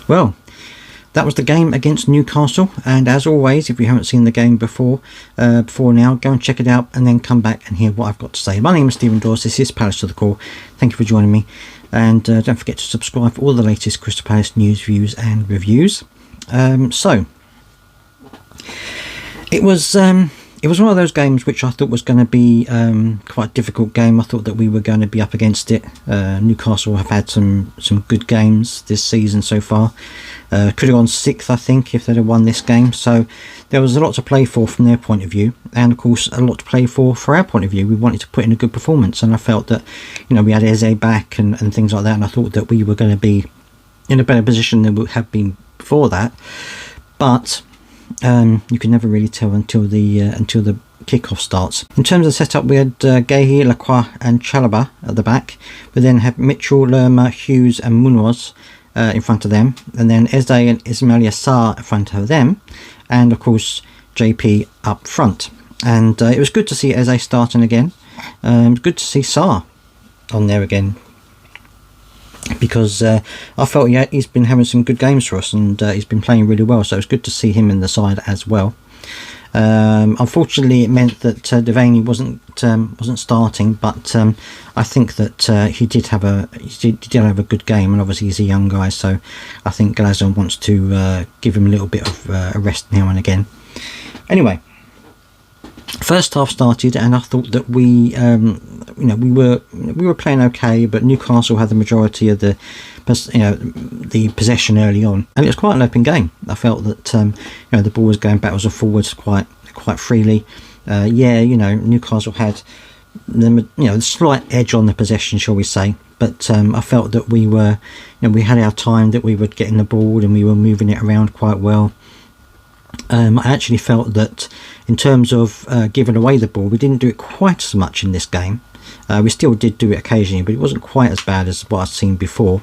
Well, that was the game against Newcastle, and as always, if you haven't seen the game before now, go and check it out and then come back and hear what I've got to say. My name is Stephen Dawes, this is Palace to the Core. Thank you for joining me, and don't forget to subscribe for all the latest Crystal Palace news, views and reviews. So it was one of those games which I thought was going to be quite a difficult game. I thought that we were going to be up against it. Newcastle have had some good games this season so far. Could have gone 6th, I think, if they'd have won this game. So there was a lot to play for from their point of view, and of course a lot to play for our point of view. We wanted to put in a good performance, and I felt that, you know, we had Eze back and things like that, and I thought that we were going to be in a better position than we have been before that. But you can never really tell until the kickoff starts. In terms of setup, we had Guehi, Lacroix and Chalobah at the back. We then had Mitchell, Lerma, Hughes and Munoz in front of them, and then Eze and Ismail Yassar in front of them, and of course JP up front. And it was good to see Eze starting again. It was good to see Sarr on there again, because I felt he's been having some good games for us, and he's been playing really well, so it's good to see him in the side as well. Unfortunately, it meant that Devaney wasn't starting, but I think that he did have a good game, and obviously he's a young guy, so I think Glasner wants to give him a little bit of a rest now and again. Anyway, first half started, and I thought that we were playing okay, but Newcastle had the majority of the possession early on, and it was quite an open game. I felt that the ball was going backwards and forwards quite freely. Newcastle had the slight edge on the possession, shall we say, but I felt that we had our time, that we were getting the ball and we were moving it around quite well. I actually felt that in terms of giving away the ball, we didn't do it quite as much in this game. We still did do it occasionally, but it wasn't quite as bad as what I'd seen before.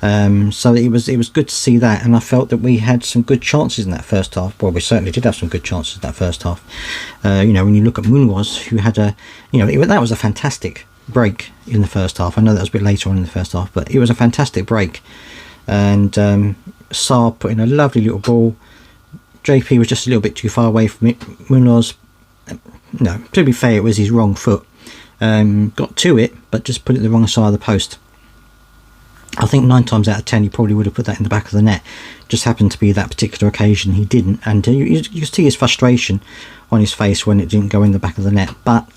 So it was good to see that, and I felt that we had some good chances in that first half. Well, we certainly did have some good chances in that first half. When you look at Munoz, who had that was a fantastic break in the first half. I know that was a bit later on in the first half, but it was a fantastic break. And Sarr put in a lovely little ball. JP was just a little bit too far away from it. Munoz, to be fair, it was his wrong foot. Got to it, but just put it the wrong side of the post. I think 9 times out of 10 he probably would have put that in the back of the net. Just happened to be that particular occasion he didn't, and you see his frustration on his face when it didn't go in the back of the net. But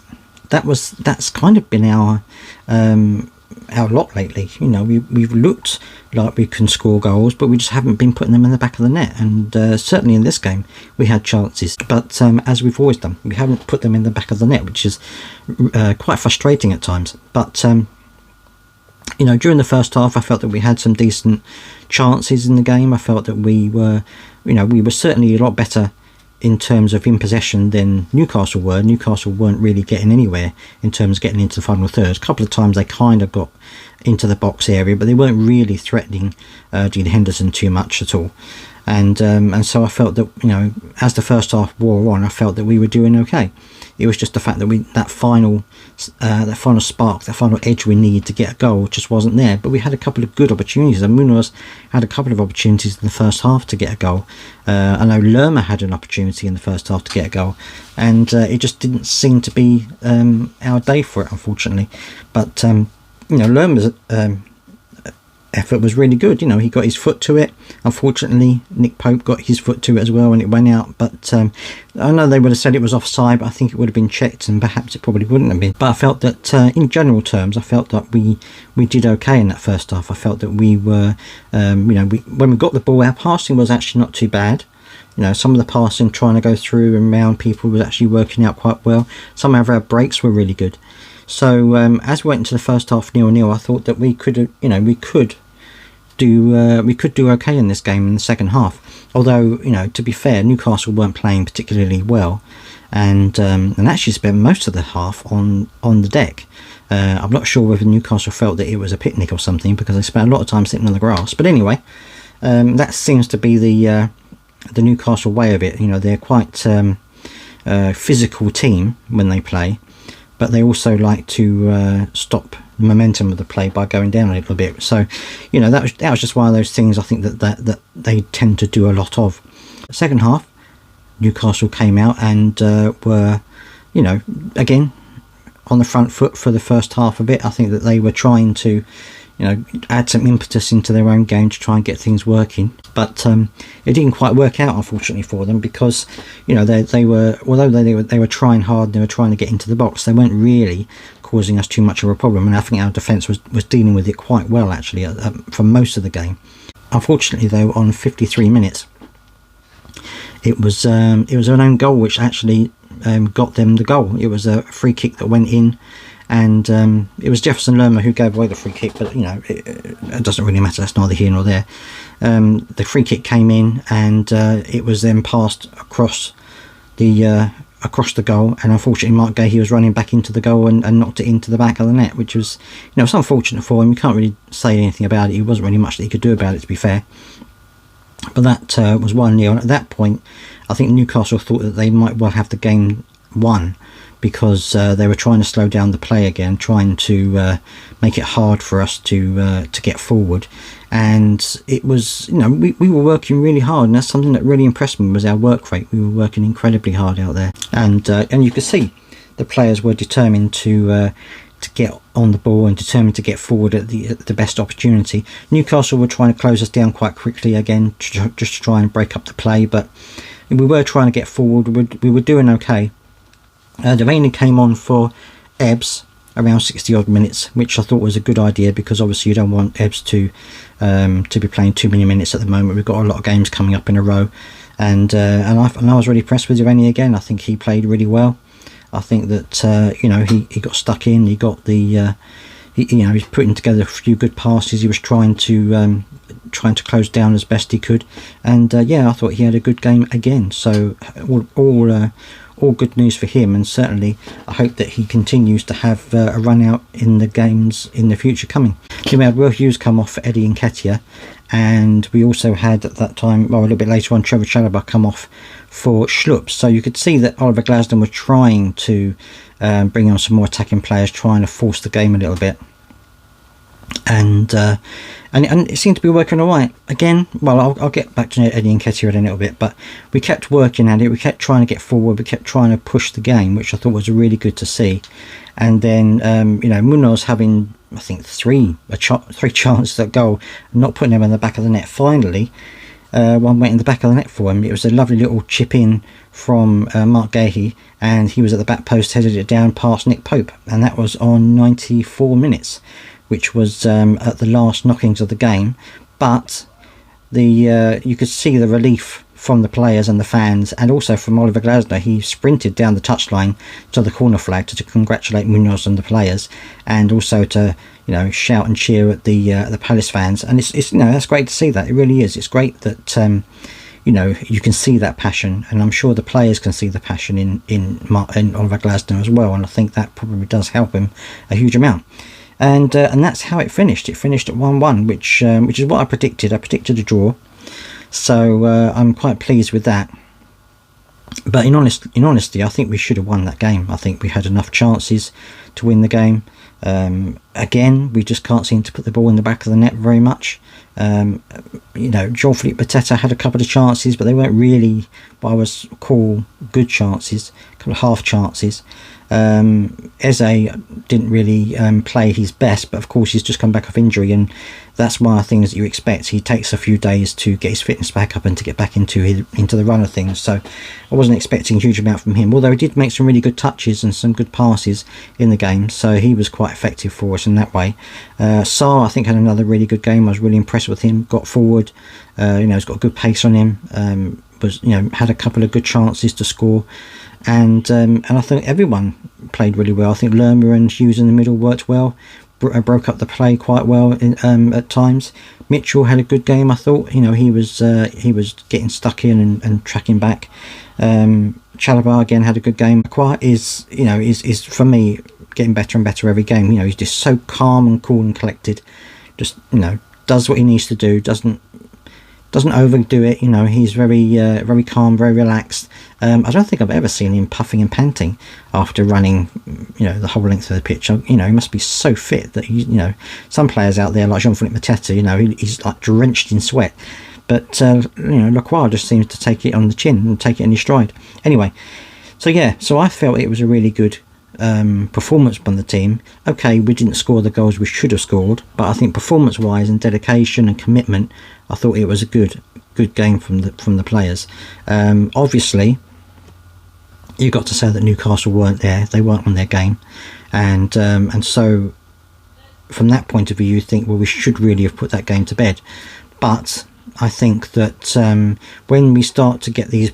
that's kind of been our lot lately. We've looked like we can score goals, but we just haven't been putting them in the back of the net. And certainly in this game we had chances, but as we've always done, we haven't put them in the back of the net, which is quite frustrating at times. But during the first half, I felt that we had some decent chances in the game. I felt that we were certainly a lot better in terms of in possession than Newcastle were. Newcastle weren't really getting anywhere in terms of getting into the final third. A couple of times they kind of got into the box area, but they weren't really threatening Dean Henderson too much at all. And so I felt that as the first half wore on, I felt that we were doing okay. It was just the fact that that final spark, that final edge we need to get a goal just wasn't there. But we had a couple of good opportunities, and Munoz had a couple of opportunities in the first half to get a goal. I know Lerma had an opportunity in the first half to get a goal, and it just didn't seem to be our day for it, unfortunately. But Lerma's effort was really good. He got his foot to it. Unfortunately, Nick Pope got his foot to it as well, and it went out. But I know they would have said it was offside, but I think it would have been checked, and perhaps it probably wouldn't have been. But I felt that in general terms, I felt that we did okay in that first half. I felt that we were, when we got the ball, our passing was actually not too bad. Some of the passing, trying to go through and around people, was actually working out quite well. Some of our breaks were really good. So as we went into the first half 0-0, I thought that we could do okay in this game in the second half. Although to be fair, Newcastle weren't playing particularly well, and actually spent most of the half on the deck. I'm not sure whether Newcastle felt that it was a picnic or something, because they spent a lot of time sitting on the grass. But anyway, that seems to be the Newcastle way of it. They're quite physical team when they play, but they also like to stop momentum of the play by going down a little bit. So, you know, that was just one of those things I think that they tend to do a lot of. Second half, Newcastle came out and were, you know, again on the front foot for the first half a bit. I think that they were trying to, you know, add some impetus into their own game to try and get things working, but it didn't quite work out, unfortunately, for them, because, you know, they were, although they were trying hard, they were trying to get into the box, they weren't really causing us too much of a problem, and I think our defence was dealing with it quite well, actually, for most of the game. Unfortunately, though, on 53 minutes, it was an own goal which actually got them the goal. It was a free kick that went in, and it was Jefferson Lerma who gave away the free kick, but, you know, it doesn't really matter, that's neither here nor there. The free kick came in, and it was then passed across the goal, and unfortunately Mark Gahey was running back into the goal and knocked it into the back of the net, which was, you know, it's unfortunate for him. You can't really say anything about it. There wasn't really much that he could do about it, to be fair. But that was 1-0, and at that point I think Newcastle thought that they might well have the game won, because they were trying to slow down the play again, trying to make it hard for us to get forward. And it was, you know, we were working really hard, and that's something that really impressed me, was our work rate. We were working incredibly hard out there, and you could see the players were determined to get on the ball and determined to get forward at the best opportunity. Newcastle were trying to close us down quite quickly again, just to try and break up the play, but we were trying to get forward. We were doing okay. Devaney came on for Ebbs around 60 odd minutes, which I thought was a good idea, because obviously you don't want Ebbs to be playing too many minutes at the moment. We've got a lot of games coming up in a row, and I was really impressed with Devaney again. I think he played really well. I think that you know, he got stuck in. He got the you know, he's putting together a few good passes. He was trying to close down as best he could, and yeah, I thought he had a good game again. So all good news for him, and certainly I hope that he continues to have a run out in the games in the future coming. Then we had Will Hughes come off for Eddie Nketiah, and we also had at that time, well, a little bit later on, Trevor Chalobah come off for Schlupp. So you could see that Oliver Glasden was trying to bring on some more attacking players, trying to force the game a little bit, and it seemed to be working all right. Again, well, I'll get back to Eddie Nketiah in a little bit, but we kept working at it. We kept trying to get forward. We kept trying to push the game, which I thought was really good to see. And then you know, Munoz having, I think, three chances at goal, not putting them in the back of the net. Finally, one went in the back of the net for him. It was a lovely little chip in from Mark Gahey, and he was at the back post, headed it down past Nick Pope, and that was on 94 minutes, which was at the last knockings of the game. But you could see the relief from the players and the fans, and also from Oliver Glasner. He sprinted down the touchline to the corner flag to congratulate Munoz and the players, and also to, you know, shout and cheer at the Palace fans. And it's you know, that's great to see that. It really is. It's great that you know, you can see that passion, and I'm sure the players can see the passion in Oliver Glasner as well. And I think that probably does help him a huge amount. And that's how it finished. It finished at 1-1, which is what I predicted. I predicted a draw, so I'm quite pleased with that. But in honesty, I think we should have won that game. I think we had enough chances to win the game. Again, we just can't seem to put the ball in the back of the net very much. You know, Jean-Philippe Mateta had a couple of chances, but they weren't really what I would call good chances, a couple of half chances. Eze didn't really play his best, but of course he's just come back off injury, and that's one of the things that you expect. He takes a few days to get his fitness back up and to get back into the run of things, so I wasn't expecting a huge amount from him, although he did make some really good touches and some good passes in the game, so he was quite effective for us in that way. Sarr, I think, had another really good game. I was really impressed with him. Got forward, you know, he's got a good pace on him, was, you know, had a couple of good chances to score. And I think everyone played really well. I think Lerma and Hughes in the middle worked well, broke up the play quite well at times. Mitchell had a good game, I thought. You know, he was getting stuck in and tracking back. Chalobah again had a good game. Acquah is for me getting better and better every game. You know, he's just so calm and cool and collected. Just, you know, does what he needs to do. Doesn't doesn't overdo it. You know, he's very calm, very relaxed. I don't think I've ever seen him puffing and panting after running, you know, the whole length of the pitch. You know, he must be so fit that you know, some players out there like Jean-Philippe Mateta, you know, he's like drenched in sweat. But you know, Lacroix just seems to take it on the chin and take it in his stride. Anyway, so yeah, so I felt it was a really good performance from the team. Okay, we didn't score the goals we should have scored, but I think performance-wise and dedication and commitment, I thought it was a good game from the players. Obviously, you've got to say that Newcastle weren't there; they weren't on their game, and so from that point of view, you think, well, we should really have put that game to bed. But I think that when we start to get the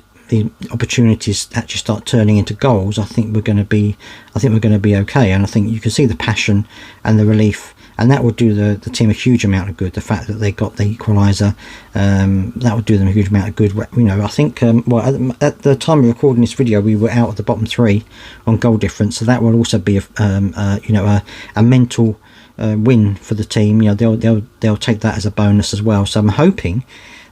opportunities actually start turning into goals, I think we're going to be okay. And I think you can see the passion and the relief, and that would do the team a huge amount of good. The fact that they got the equalizer, that would do them a huge amount of good. You know, I think well, at the time of recording this video, we were out of the bottom 3 on goal difference, so that will also be a mental win for the team. You know, they'll take that as a bonus as well. So I'm hoping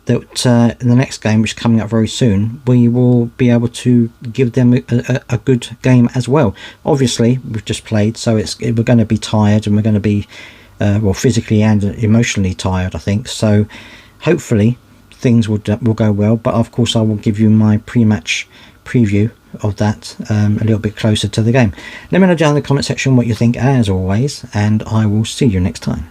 that in the next game, which is coming up very soon, we will be able to give them a good game as well. Obviously, we've just played, so we're going to be tired, and we're going to be well, physically and emotionally tired, I think. So hopefully things will go well. But of course, I will give you my pre-match preview of that a little bit closer to the game. Let me know down in the comment section what you think, as always, and I will see you next time.